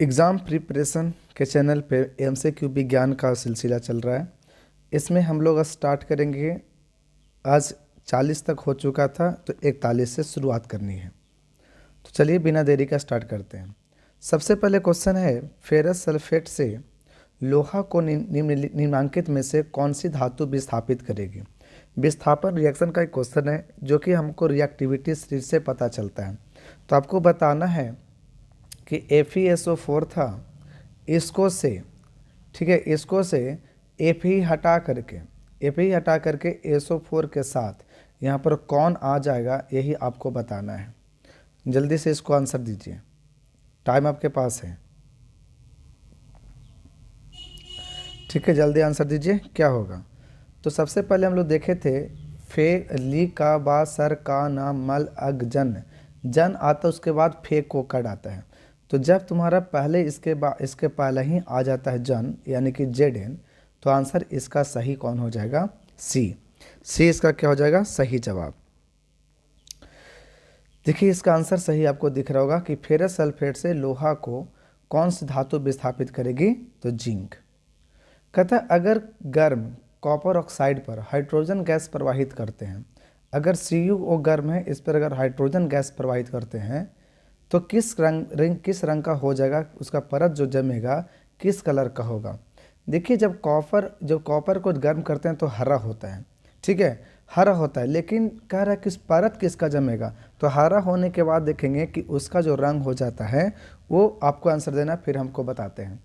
Exam preparation के channel पे MCQ विज्ञान का सिलसिला चल रहा है। इसमें हम लोग स्टार्ट करेंगे। आज 40 तक हो चुका था तो 41 से शुरुआत करनी है। तो चलिए बिना देरी का स्टार्ट करते हैं। सबसे पहले क्वेश्चन है, फेरस सल्फेट से लोहा को निम्नलिखित में से कौन सी धातु विस्थापित करेगी। विस्थापन रिएक्शन का एक क्वेश्चन है जो कि हमको रिएक्टिविटी सीरीज से पता चलता है। तो आपको बताना है कि FeSO4 था, इसको से, ठीक है, इसको से Fe हटा करके SO4 के साथ यहाँ पर कौन आ जाएगा, यही आपको बताना है। जल्दी से इसको आंसर दीजिए, टाइम आपके पास है। ठीक है, जल्दी आंसर दीजिए क्या होगा। तो सबसे पहले हम लोग देखे थे, फे ली का बा सर का नाम मल अग जन आता, उसके बाद फे को कट आता है। तो जब तुम्हारा पहले इसके पहले ही आ जाता है जन, यानी कि ZN, तो आंसर इसका सही कौन हो जाएगा, सी इसका क्या हो जाएगा, सही जवाब। देखिए इसका आंसर सही आपको दिख रहा होगा कि फेरस सल्फेट से लोहा को कौन सी धातु विस्थापित करेगी, तो जिंक। कहता है अगर गर्म कॉपर ऑक्साइड पर हाइड्रोजन गैस प्रवाहित करते हैं, अगर CuO गर्म है, इस पर अगर हाइड्रोजन गैस प्रवाहित करते हैं तो किस रंग का हो जाएगा, उसका परत जो जमेगा किस कलर का होगा। देखिए जब कॉपर को गर्म करते हैं तो हरा होता है, ठीक है, हरा होता है, लेकिन कह रहा है किस परत किसका जमेगा, तो हरा होने के बाद देखेंगे कि उसका जो रंग हो जाता है वो आपको आंसर देना, फिर हमको बताते हैं।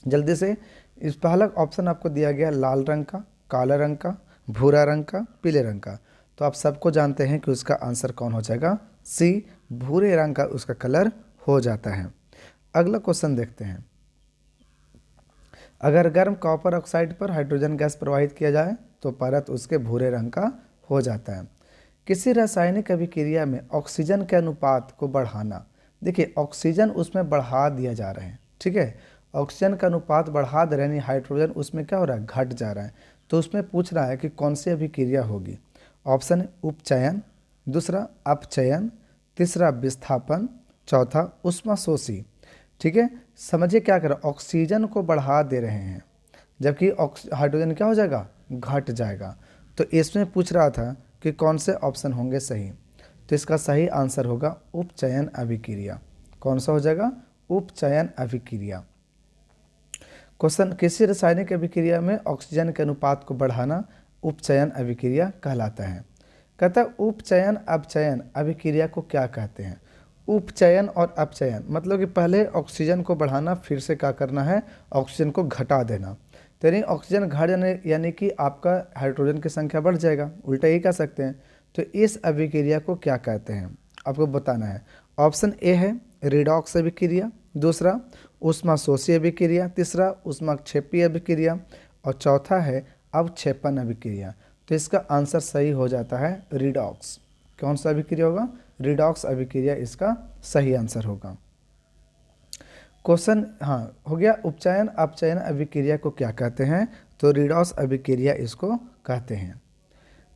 जल्दी से, इस पहला ऑप्शन आपको दिया गया लाल रंग का, काला रंग का, भूरा रंग का, पीले रंग का। तो आप सबको जानते हैं कि उसका आंसर कौन हो जाएगा, सी, भूरे रंग का उसका कलर हो जाता है। अगला क्वेश्चन देखते हैं। अगर गर्म कॉपर ऑक्साइड पर हाइड्रोजन गैस प्रवाहित किया जाए तो परत उसके भूरे रंग का हो जाता है। किसी रासायनिक अभिक्रिया में ऑक्सीजन के अनुपात को बढ़ाना, देखिए ऑक्सीजन उसमें बढ़ा दिया जा रहा है, ठीक है, ऑक्सीजन का अनुपात बढ़ा दे रहे हैं, हाइड्रोजन उसमें क्या हो रहा है, घट जा रहा है। तो उसमें पूछ रहा है कि कौन सी अभिक्रिया होगी। ऑप्शन उपचयन, दूसरा अपचयन, तीसरा विस्थापन, चौथा ऊष्माशोषी। ठीक है, समझिए क्या कर रहा है, ऑक्सीजन को बढ़ा दे रहे हैं जबकि हाइड्रोजन क्या हो जाएगा, घट जाएगा। तो इसमें पूछ रहा था कि कौन से ऑप्शन होंगे सही। तो इसका सही आंसर होगा उपचयन अभिक्रिया। कौन सा हो जाएगा, उपचयन अभिक्रिया। क्वेश्चन, किसी रासायनिक अभिक्रिया में ऑक्सीजन के अनुपात को बढ़ाना उपचयन अभिक्रिया कहलाता है। कहता है उपचयन अपचयन अभिक्रिया को क्या कहते हैं। उपचयन और अपचयन मतलब कि पहले ऑक्सीजन को बढ़ाना, फिर से क्या करना है, ऑक्सीजन को घटा देना। तो यानी ऑक्सीजन घट जाने यानी कि आपका हाइड्रोजन की संख्या बढ़ जाएगा, उल्टा ही कह सकते हैं। तो इस अभिक्रिया को क्या कहते हैं आपको बताना है। ऑप्शन ए है रिडॉक्स अभिक्रिया, दूसरा ऊष्माशोषी अभिक्रिया, तीसरा ऊष्माक्षेपी अभिक्रिया और चौथा है अवक्षेपन अभिक्रिया। तो इसका आंसर सही हो जाता है रिडॉक्स। कौन सा अभिक्रिया होगा, रिडॉक्स अभिक्रिया इसका सही आंसर होगा। क्वेश्चन हो गया, उपचयन अपचयन अभिक्रिया को क्या कहते हैं, तो रिडॉक्स अभिक्रिया इसको कहते हैं।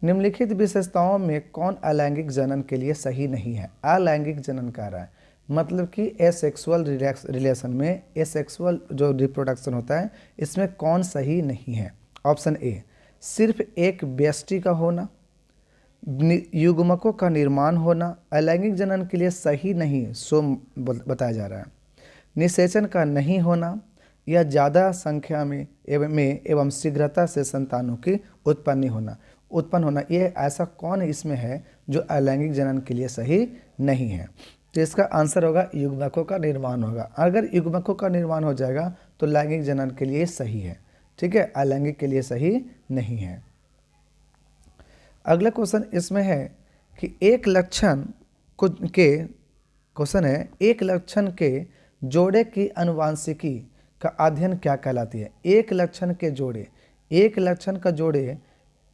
निम्नलिखित विशेषताओं में कौन अलैंगिक जनन के लिए सही नहीं है। अलैंगिक जनन कह रहा है मतलब कि एसेक्सुअल रिलेशन में, एसेक्सुअल जो रिप्रोडक्शन होता है इसमें कौन सही नहीं है। ऑप्शन ए सिर्फ एक व्यष्टि का होना, युग्मकों का निर्माण होना अलैंगिक जनन के लिए सही नहीं सो बताया जा रहा है। निषेचन का नहीं होना या ज़्यादा संख्या में एवं शीघ्रता से संतानों की उत्पन्न होना, ये ऐसा कौन इसमें है जो अलैंगिक जनन के लिए सही नहीं है। तो इसका आंसर होगा युग्मकों का निर्माण होगा। अगर युग्मकों का निर्माण हो जाएगा तो लैंगिक जनन के लिए सही है, ठीक है, अलैंगिक के लिए सही नहीं है। अगला क्वेश्चन इसमें है कि एक लक्षण के जोड़े की आनुवंशिकी का अध्ययन क्या कहलाती है। एक लक्षण का जोड़े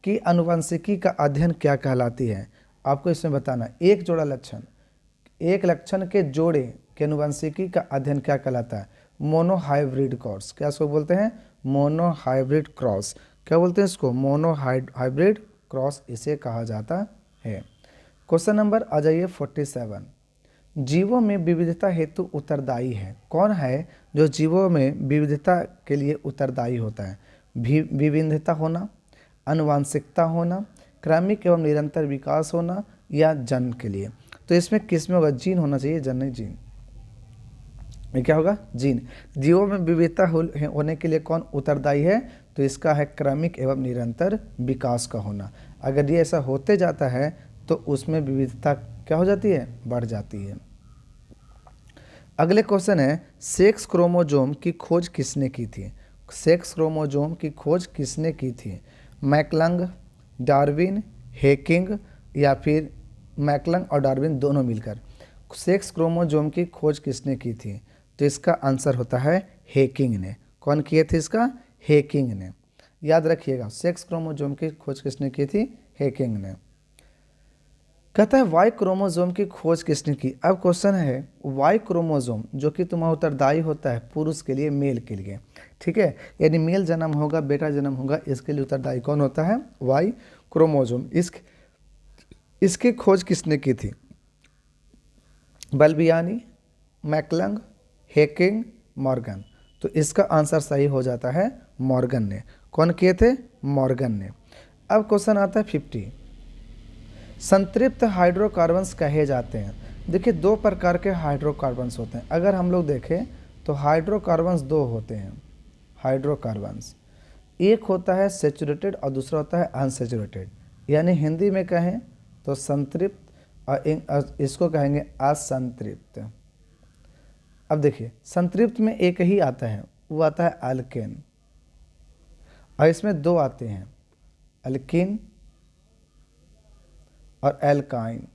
की आनुवंशिकी का अध्ययन क्या कहलाती है, आपको इसमें बताना। एक लक्षण के जोड़े के आनुवंशिकी का अध्ययन क्या कहलाता है, मोनोहाइब्रिड क्रॉस। क्या इसको बोलते हैं, मोनोहाइब्रिड क्रॉस। क्या बोलते हैं इसको, मोनोहाइब्रिड क्रॉस इसे कहा जाता है। क्वेश्चन नंबर आ जाइए 47। जीवों में विविधता हेतु उत्तरदायी है? कौन है जो जीवों में विविधता के लिए उत्तरदायी होता है? विभिन्नता होना, आनुवांशिकता होना, क्रमिक एवं निरंतर विकास होना, या जन्म के लिए? तो इसमें किस में होगा? जीन होना चाहिए, जन नहीं, जीन। ये क्या होगा? जीन। जीवों में विविधता होने के लिए कौन उत्तरदायी है? तो इसका है क्रमिक एवं निरंतर विकास का होना। अगर ये ऐसा होते जाता है तो उसमें विविधता क्या हो जाती है? बढ़ जाती है। अगले क्वेश्चन है, सेक्स क्रोमोसोम की खोज किसने की थी? सेक्स क्रोमोसोम की खोज किसने की थी? मैकलंग, डार्विन, हेकिंग, या फिर मैकलंग और डार्विन दोनों मिलकर? सेक्स क्रोमोसोम की खोज किसने की थी? तो इसका आंसर होता है हेकिंग ने। कौन किए थे इसका? हेकिंग ने। याद रखिएगा, सेक्स क्रोमोसोम की खोज किसने की थी? हेकिंग ने। कहता है वाई क्रोमोसोम की खोज किसने की? अब क्वेश्चन है वाई क्रोमोसोम जो कि तुम्हारा उत्तरदायी होता है पुरुष के लिए, मेल के लिए, ठीक है, यानी मेल जन्म होगा, बेटा जन्म होगा, इसके लिए उत्तरदायी कौन होता है? Y chromosome. इसकी खोज किसने की थी? Balbiani, McClung, Henking, Morgan. तो इसका आंसर सही हो जाता है मॉर्गन ने। कौन किए थे? मॉर्गन ने। अब क्वेश्चन आता है 50, संतृप्त हाइड्रोकार्बन्स कहे जाते हैं। देखिए, दो प्रकार के हाइड्रोकार्बन्स होते हैं। अगर हम लोग देखें तो हाइड्रोकार्बन्स दो होते हैं। हाइड्रोकार्बन्स एक होता है सेचुरेटेड और दूसरा होता है अनसेचुरेटेड, यानी हिंदी में कहें तो संतृप्त और इसको कहेंगे असंतृप्त। अब देखिए, संतृप्त में एक ही आता है, वो आता है अल्केन, और इसमें दो आते हैं, अल्किन और एल्काइन,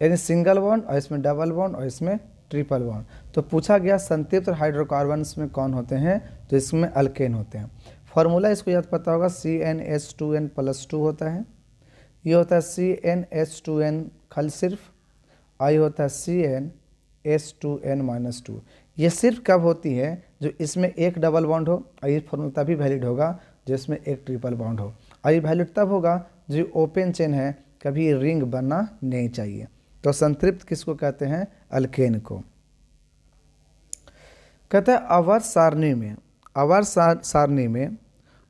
यानी सिंगल बॉन्ड और इसमें डबल बॉन्ड और इसमें ट्रिपल बॉन्ड। तो पूछा गया संतृप्त हाइड्रोकार्बन्स में कौन होते हैं? तो इसमें अल्केन होते हैं। फॉर्मूला इसको याद पता होगा, CnH2n+2 होता है। ये होता है CnH2n खल सिर्फ, आई होता है CnH2n-2। ये सिर्फ कब होती है? जो इसमें एक डबल बॉन्ड हो, और ये फॉर्मूला तभी वैलिड होगा जिसमें एक ट्रिपल बॉन्ड हो, और ये वैलिड तब होगा जो ओपन चेन है, कभी रिंग बनना नहीं चाहिए। तो संतृप्त किसको कहते हैं? अल्केन को। कहते हैं आवर्त सारणी में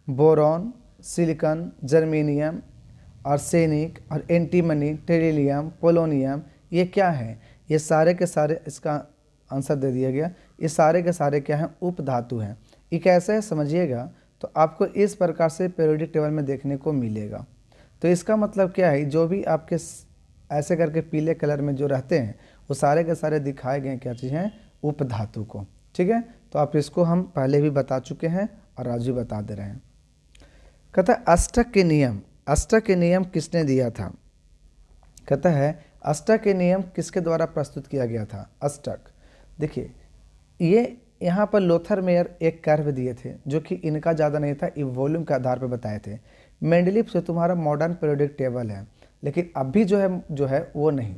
बोरॉन, सिलिकॉन, जर्मेनियम, आर्सेनिक और एंटीमनी, टेरिलियम, पोलोनियम, ये क्या है? ये सारे के सारे, इसका आंसर दे दिया गया, ये सारे के सारे क्या हैं? उपधातु हैं। ये कैसे है समझिएगा, तो आपको इस प्रकार से पीरियोडिक टेबल में देखने को मिलेगा। तो इसका मतलब क्या है? जो भी आपके ऐसे करके पीले कलर में जो रहते हैं वो सारे के सारे दिखाए गए क्या चीज़ हैं? उपधातु को, ठीक है। तो आप इसको हम पहले भी बता चुके हैं और आज भी बता दे रहे हैं। कहता है अष्टक के नियम किसने दिया था? कहता है अष्टक के नियम किसके द्वारा प्रस्तुत किया गया था? अष्टक, देखिए ये यहाँ पर लोथर मेयर एक कर्व दिए थे जो कि इनका ज़्यादा नहीं था, ये वॉल्यूम के आधार पर बताए थे। मेंडलीव से तुम्हारा मॉडर्न पीरियोडिक टेबल है, लेकिन अभी जो है वो नहीं।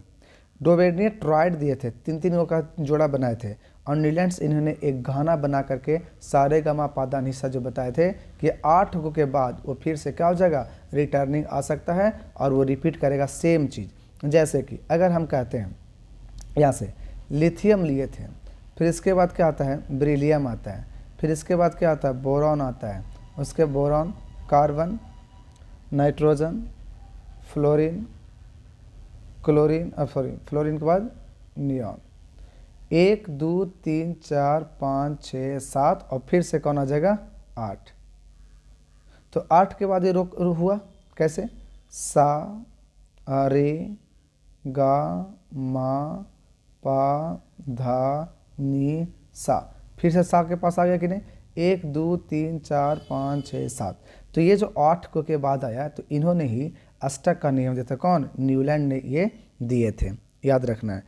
डोवेनियर ट्राइड दिए थे, तीन का जोड़ा बनाए थे, और नीलैंड्स इन्होंने एक गाना बना करके सारे गमा पादा निशा जो बताए थे कि 8 को के बाद वो फिर से क्या हो जाएगा? रिटर्निंग आ सकता है और वो रिपीट करेगा सेम चीज़। जैसे कि अगर हम कहते हैं यहाँ से लिथियम लिए थे, फिर इसके बाद क्या आता है? बेरिलियम आता है, फिर इसके बाद क्या आता है? बोरॉन आता है, उसके boron, carbon, nitrogen, fluorine, chlorine, fluorine के बाद नियॉन। 1 2 3 4 5 6 7 और फिर से कौन आ जाएगा? 8। तो 8 के बाद ये रोक हुआ कैसे? सा, रे, गा, मा, पा, धा, नी, सा। फिर से सा के पास आ गया कि नहीं? 1 2 3 4 5 6 7। तो ये जो 8 को के बाद आया, तो इन्होंने ही अष्टक का नियम दिया था। कौन? न्यूलैंड ने ये दिए थे, याद रखना है।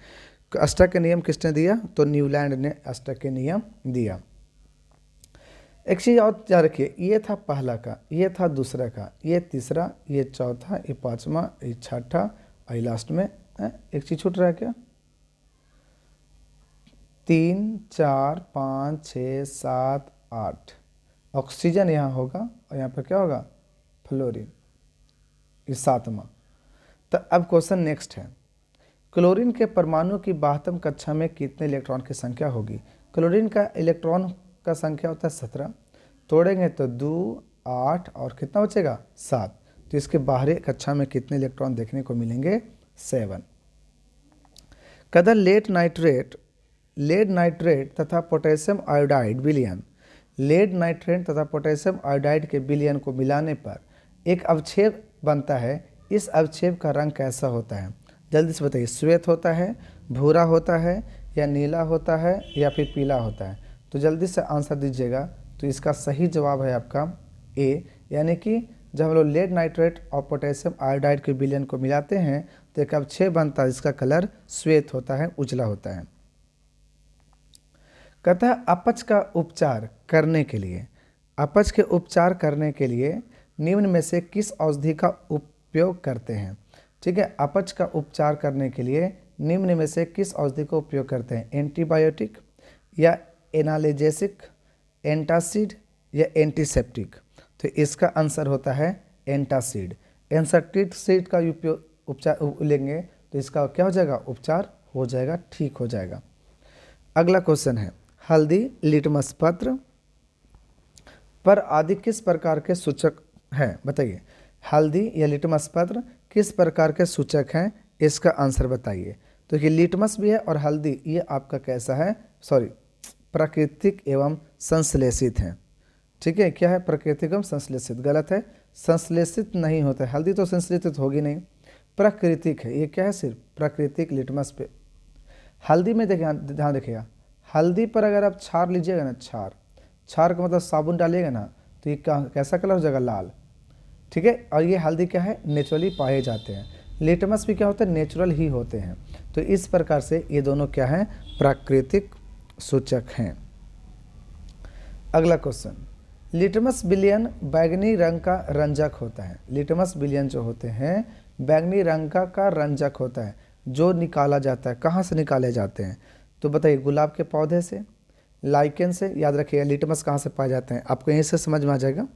अष्टक के नियम किसने दिया? तो न्यूलैंड ने अष्टक के नियम दिया। एक चीज़ और याद रखिए, ये था पहला का, ये था दूसरा का, ये तीसरा, ये चौथा, ये पांचवा, ये छठा, और लास्ट में एक चीज़ छूट रहा है क्या? 3 4 5 6 7 8 ऑक्सीजन यहाँ होगा, और यहाँ पर क्या होगा? फ्लोरीन, ये 7वां। तो अब क्वेश्चन नेक्स्ट है, क्लोरीन के परमाणु की 72 कक्षा में कितने इलेक्ट्रॉन की संख्या होगी? क्लोरीन का इलेक्ट्रॉन का संख्या होता है 17, तोड़ेंगे तो 2, 8 और कितना बचेगा 7। तो इसके बाहरी कक्षा में कितने इलेक्ट्रॉन देखने को मिलेंगे? 7। कदा लेड नाइट्रेट तथा पोटेशियम आयोडाइड विलयन, लेड नाइट्रेट तथा पोटेशियम आयोडाइड के विलयन को मिलाने पर एक अवक्षेप बनता है। इस अवक्षेप का रंग कैसा होता है? जल्दी से बताइए। श्वेत होता है, भूरा होता है, या नीला होता है, या फिर पीला होता है? तो जल्दी से आंसर दीजिएगा। तो इसका सही जवाब है आपका ए, यानी कि जब हम लोग लेड नाइट्रेट और पोटेशियम आयोडाइड के विलयन को मिलाते हैं तो एक अवक्षेप बनता है, इसका कलर श्वेत होता है, उजला होता है। कहता है अपच का उपचार करने के लिए, अपच के उपचार करने के लिए निम्न में से किस औषधि का उपयोग करते हैं? ठीक है, अपच का उपचार करने के लिए निम्न में से किस औषधि का उपयोग करते हैं? एंटीबायोटिक या एनाल्जेसिक, एंटासिड या एंटीसेप्टिक? तो इसका आंसर होता है एंटासिड। एंटासिड का उपचार लेंगे तो इसका क्या हो जाएगा? उपचार हो जाएगा, ठीक हो जाएगा। अगला क्वेश्चन है, हल्दी, लिटमस पत्र पर आदि किस प्रकार के सूचक हैं? बताइए, हल्दी या लिटमस पत्र किस प्रकार के सूचक हैं? इसका आंसर बताइए। तो ये लिटमस भी है और हल्दी, ये आपका कैसा है? प्राकृतिक एवं संश्लेषित है। ठीक है, क्या है? प्राकृतिक एवं संश्लेषित। गलत है, संश्लेषित नहीं होता है, हल्दी तो संश्लेषित होगी नहीं, प्राकृतिक है। ये क्या है? सिर्फ प्राकृतिक लिटमस पे। हल्दी में देखिए, ध्यान रखिएगा, हल्दी पर अगर आप छार लीजिएगा ना, छार का मतलब साबुन डालिएगा ना, तो ये कैसा कलर हो जाएगा? लाल। ठीक है, और ये हल्दी क्या है? नेचुरली पाए जाते हैं। लिटमस भी क्या होता है? नेचुरल ही होते हैं। तो इस प्रकार से ये दोनों क्या हैं? प्राकृतिक सूचक हैं। अगला क्वेश्चन, लिटमस विलयन बैंगनी रंग का रंजक होता है। लिटमस विलयन जो होते हैं बैंगनी रंग का रंजक होता है, जो निकाला जाता है। कहाँ से निकाले जाते हैं? तो बताइए, गुलाब के पौधे से, लाइकेन से। याद रखिएगा, लिटमस कहाँ से पाए जाते हैं, आपको यहीं से समझ में आ जाएगा।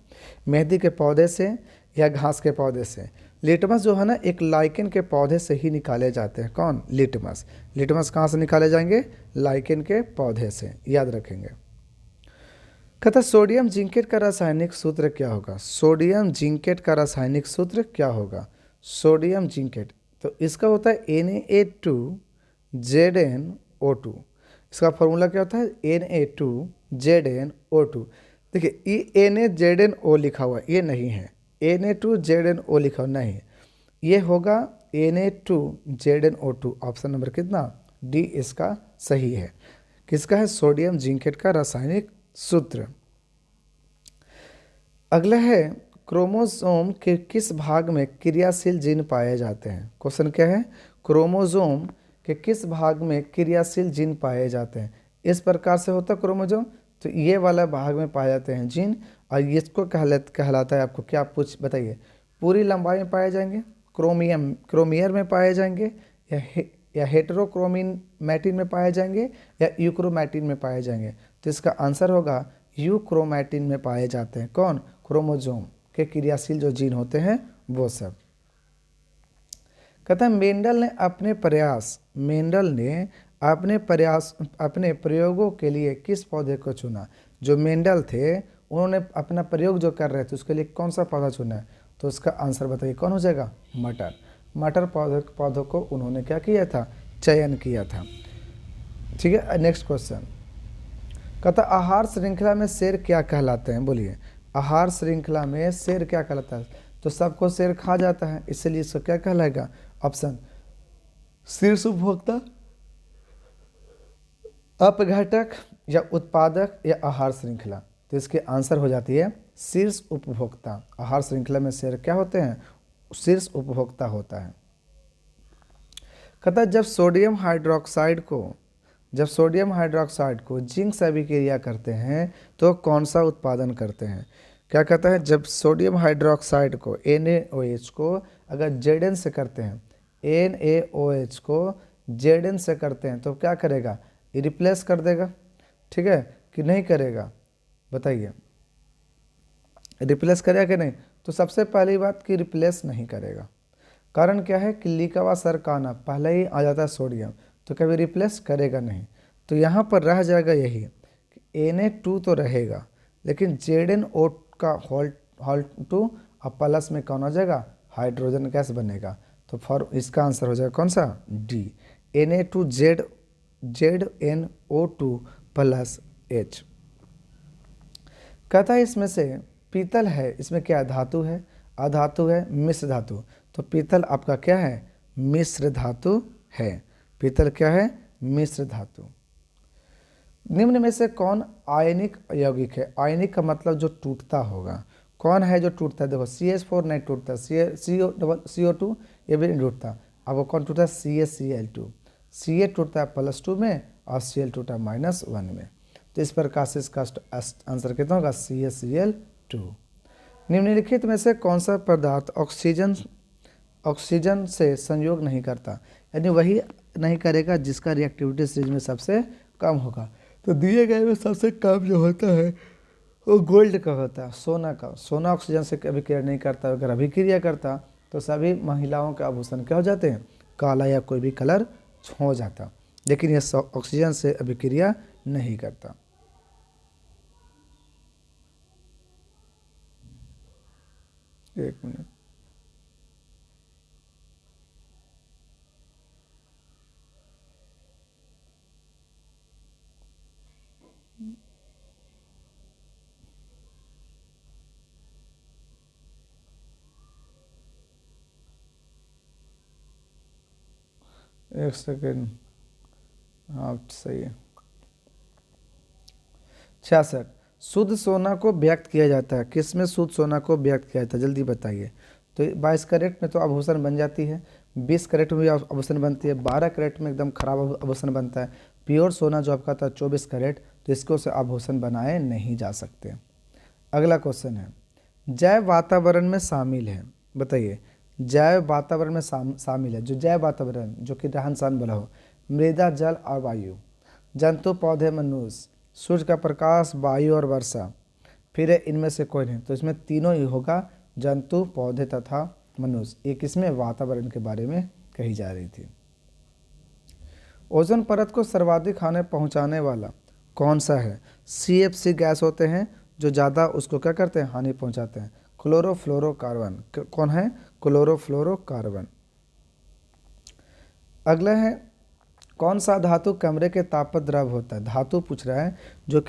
मेहंदी के पौधे से या घास के पौधे से। लिटमस जो है ना, एक लाइकेन के पौधे से ही निकाले जाते हैं। कौन? लिटमस। लिटमस कहाँ से निकाले जाएंगे? लाइकेन के पौधे से, याद रखेंगे। कहता सोडियम जिंकेट का रासायनिक सूत्र क्या होगा? सोडियम जिंकेट का रासायनिक सूत्र क्या होगा? सोडियम जिंकेट, तो इसका होता है Na2ZnO2। इसका फॉर्मूला क्या होता है? Na2ZnO2। देखिए, ये NaZnO लिखा हुआ, ये नहीं है। Na2ZnO लिखा हुआ नहीं, ये होगा Na2ZnO2। ऑप्शन नंबर कितना? डी इसका सही है। किसका है? सोडियम जिंकेट का रासायनिक सूत्र। अगला है, क्रोमोसोम के किस भाग में क्रियाशील जीन पाए जाते हैं? क्वेश्चन क्या है? क्रोमोसोम के किस भाग में क्रियाशील जीन पाए जाते हैं? इस प्रकार से होता है क्रोमोसोम, तो ये वाला भाग में पाए जाते हैं जीन, और इसको कहलाता है आपको क्या? बताइए, पूरी लंबाई में पाए जाएंगे, क्रोमियर में पाए जाएंगे, या हेटेरोक्रोमैटिन में पाए जाएंगे, या यूक्रोमैटिन में पाए जाएंगे? तो इसका आंसर होगा यूक्रोमैटिन में पाए जाते हैं। कौन? क्रोमोसोम के क्रियाशील जो जीन होते हैं वो सब। कहता है मेंडल ने अपने प्रयोगों के लिए किस पौधे को चुना? जो मेंडल थे, उन्होंने अपना प्रयोग जो कर रहे थे उसके लिए कौन सा पौधा चुना है? तो उसका आंसर बताइए, कौन हो जाएगा? मटर पौधों को उन्होंने क्या किया था? चयन किया था। ठीक है, नेक्स्ट क्वेश्चन। कहता आहार श्रृंखला में शेर क्या कहलाते हैं? बोलिए, आहार श्रृंखला में शेर क्या कहलाता है? तो सबको शेर खा जाता है, इसलिए इसको क्या कहलाएगा? ऑप्शन, शीर्ष उपभोक्ता, अपघटक, या उत्पादक, या आहार श्रृंखला? तो इसके आंसर हो जाती है शीर्ष उपभोक्ता। आहार श्रृंखला में शेर क्या होते हैं? शीर्ष उपभोक्ता होता है। कहता जब सोडियम हाइड्रोक्साइड को जिंक से अभिक्रिया करते हैं तो कौन सा उत्पादन करते हैं? क्या कहता है? जब सोडियम हाइड्रोक्साइड को NaOH को अगर Zn से करते हैं, NaOH को Zn से करते हैं तो क्या करेगा? रिप्लेस कर देगा। ठीक है कि नहीं करेगा? बताइए, रिप्लेस करेगा कि नहीं? तो सबसे पहली बात कि रिप्लेस नहीं करेगा। कारण क्या है कि लिखा हुआ सर का आना पहले ही आ जाता है सोडियम, तो कभी रिप्लेस करेगा नहीं, तो यहाँ पर रह जाएगा यही कि Na2 तो रहेगा, लेकिन ZnO का हॉल 2 और प्लस में कौन हो जाएगा, हाइड्रोजन गैस बनेगा। तो फॉर इसका आंसर हो जाएगा कौन सा, डी, ZnO2 प्लस H। कहता है इसमें से पीतल है, इसमें क्या है, धातु है, अधातु है, मिश्र धातु। तो पीतल आपका क्या है, मिश्र धातु है। पीतल क्या है, मिश्र धातु। निम्न में से कौन आयनिक यौगिक है, आयनिक का मतलब जो टूटता होगा, कौन है जो टूटता है, देखो CH4 नहीं टूटता, CO2 ये भी नहीं टूटता, अब वो कौन टूटता है, CaCl2, Ca टूटता है +2 में और Cl टूटता है -1 में। तो इस प्रकार से इसका आंसर कितना होगा, CaCl2। निम्नलिखित में से कौन सा पदार्थ ऑक्सीजन से संयोग नहीं करता, यानी वही नहीं करेगा जिसका रिएक्टिविटी सीरीज में सबसे कम होगा। तो दिए गए में सबसे कम जो होता है वो गोल्ड का होता है, सोना का। सोना ऑक्सीजन से कभी क्रिया नहीं करता, अगर अभिक्रिया करता तो सभी महिलाओं के आभूषण क्या हो जाते हैं, काला या कोई भी कलर हो जाता, लेकिन यह ऑक्सीजन से अभिक्रिया नहीं करता। एक मिनट, एक सेकेंड, हाँ सही है। 66, शुद्ध सोना को व्यक्त किया जाता है, किस में शुद्ध सोना को व्यक्त किया जाता है, जल्दी बताइए। तो 22 कैरेट में तो आभूषण बन जाती है, 20 कैरेट में भी आभूषण बनती है, 12 कैरेट में एकदम खराब आभूषण बनता है। प्योर सोना जो आपका था 24 कैरेट, तो इसको से आभूषण बनाए नहीं जा सकते। अगला क्वेश्चन है, जैव वातावरण में शामिल है, बताइए जैव वातावरण में शामिल है, जो जैव वातावरण जो कि रहन सहन वाला हो, मृदा, जल और वायु, जंतु, पौधे, मनुष्य, सूर्य का प्रकाश, वायु और वर्षा, फिर इनमें से कोई नहीं, तो इसमें तीनों ही होगा, जंतु, पौधे तथा मनुष्य। एक इसमें वातावरण के बारे में कही जा रही थी। ओजोन परत को सर्वाधिक हानि पहुंचाने वाला कौन सा है, CFC गैस होते हैं जो ज़्यादा उसको क्या करते हैं, हानि पहुंचाते हैं। क्लोरोफ्लोरोकार्बन कौन है, क्लोरोफ्लोरोकार्बन। अगला है, कौन सा धातु कमरे के ताप पर द्रव होता है, धातु पूछ रहा है जो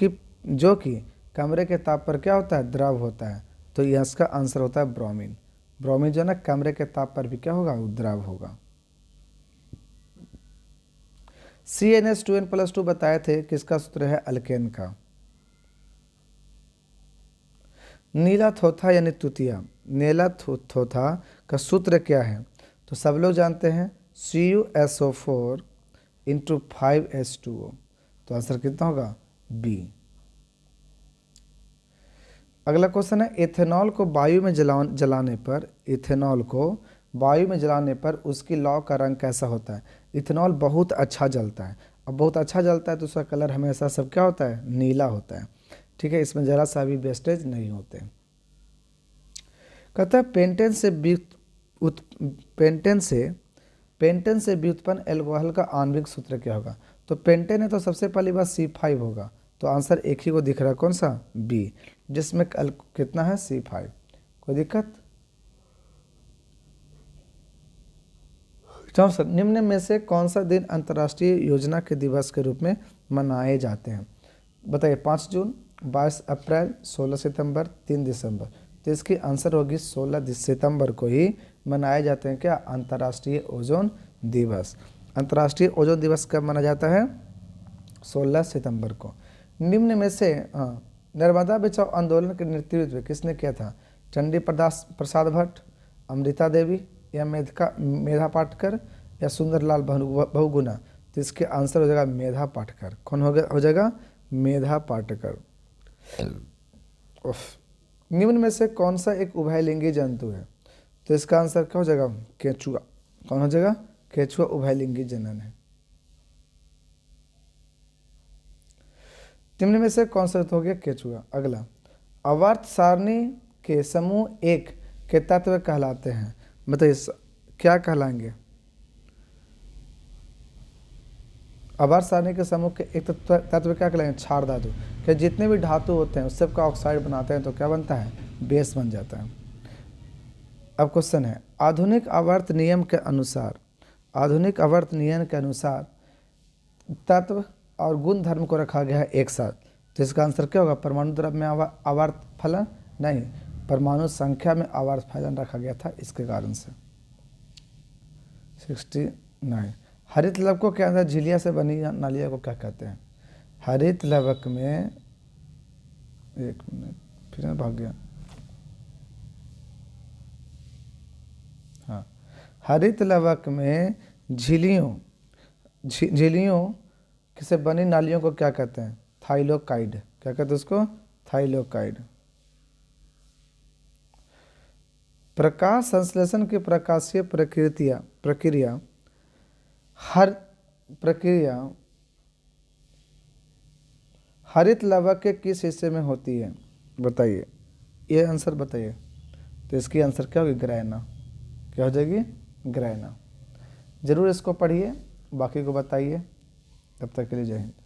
कि कमरे के ताप पर क्या होता है, द्रव होता है। तो इसका आंसर होता है ब्रोमीन। ब्रोमीन जो है ना कमरे के ताप पर भी क्या होगा, द्रव होगा। CnH2n+2 बताए थे, किसका सूत्र है, अल्केन का। नीला थोथा यानी तुतिया, नीला थोथा का सूत्र क्या है, तो सब लोग जानते हैं CuSO4 × 5H2O, तो आंसर कितना होगा, बी। अगला क्वेश्चन है, इथेनॉल को वायु में जलाने पर, इथेनॉल को वायु में जलाने पर उसकी लौ का रंग कैसा होता है। इथेनॉल बहुत अच्छा जलता है, अब बहुत अच्छा जलता है तो उसका कलर हमेशा सब क्या होता है, नीला होता है, ठीक है, इसमें ज़रा सा भी वेस्टेज नहीं होते। कहता है पेंटेन से व्युत्पन्न एल्कोहल का आणविक सूत्र क्या होगा। तो पेंटेन है तो सबसे पहली बात C5 होगा, तो आंसर एक ही को दिख रहा है, कौन सा, बी, जिसमें कितना है, C5। कोई दिक्कत। चौसठ, निम्न में से कौन सा दिन अंतर्राष्ट्रीय योजना के दिवस के रूप में मनाए जाते हैं, बताइए। 5 जून, 22 अप्रैल, 16 सितंबर, 3 दिसंबर। तो इसकी आंसर होगी 16 सितंबर को ही मनाए जाते हैं क्या, अंतर्राष्ट्रीय ओजोन दिवस। अंतर्राष्ट्रीय ओजोन दिवस कब मनाया जाता है, 16 सितंबर को। निम्न में से नर्मदा बचाओ आंदोलन के नेतृत्व किसने किया था, चंडी प्रसाद भट्ट, अमृता देवी, या मेधा पाटकर, या सुंदरलाल बहुगुणा। तो इसके आंसर हो जाएगा मेधा पाटकर। कौन हो जाएगा, मेधा पाटकर। निम्न में से कौन सा एक उभयलिंगी जंतु है, तो इसका आंसर क्या हो जाएगा, केचुआ। कौन हो जाएगा, केचुआ उभयलिंगी जनन है। निम्न में से कौन सा हो गया, केचुआ। अगला, आवर्त सारणी के समूह 1 के तत्व कहलाते हैं, बताइए क्या कहलाएंगे? आवर्त सारणी के समूह के एक तत्व क्या कहलाएंगे? क्षार धातु। कि जितने भी धातु होते हैं उस सब का ऑक्साइड बनाते हैं तो क्या बनता है? बेस बन जाता है। अब क्वेश्चन है, आधुनिक आवर्त नियम के अनुसार, आधुनिक आवर्त नियम के अनुसार तत्व और गुण धर्म को रखा गया है एक साथ, तो इसका आंसर क्या होगा? परमाणु द्रव्य में आवर्त फलन नहीं, परमाणु संख्या में आवर्त फलन रखा गया था, इसके कारण से। 69, हरित लवकों के अंदर झिल्लिया से बनी नालिया को क्या कहते हैं? हरित लवक में, एक मिनट फिर मैं भाग गया, हाँ, हरित लवक में झिल्लियों से बनी नालियों को क्या कहते हैं? थाइलोकाइड। क्या कहते हैं उसको? थाइलोकाइड। प्रकाश संश्लेषण की प्रकाशीय प्रक्रिया हरित लवक के किस हिस्से में होती है? बताइए, ये आंसर बताइए। तो इसकी आंसर क्या होगी? ग्रैना। क्या हो जाएगी? ग्रैना। जरूर इसको पढ़िए, बाकी को बताइए। तब तक के लिए जय हिंद।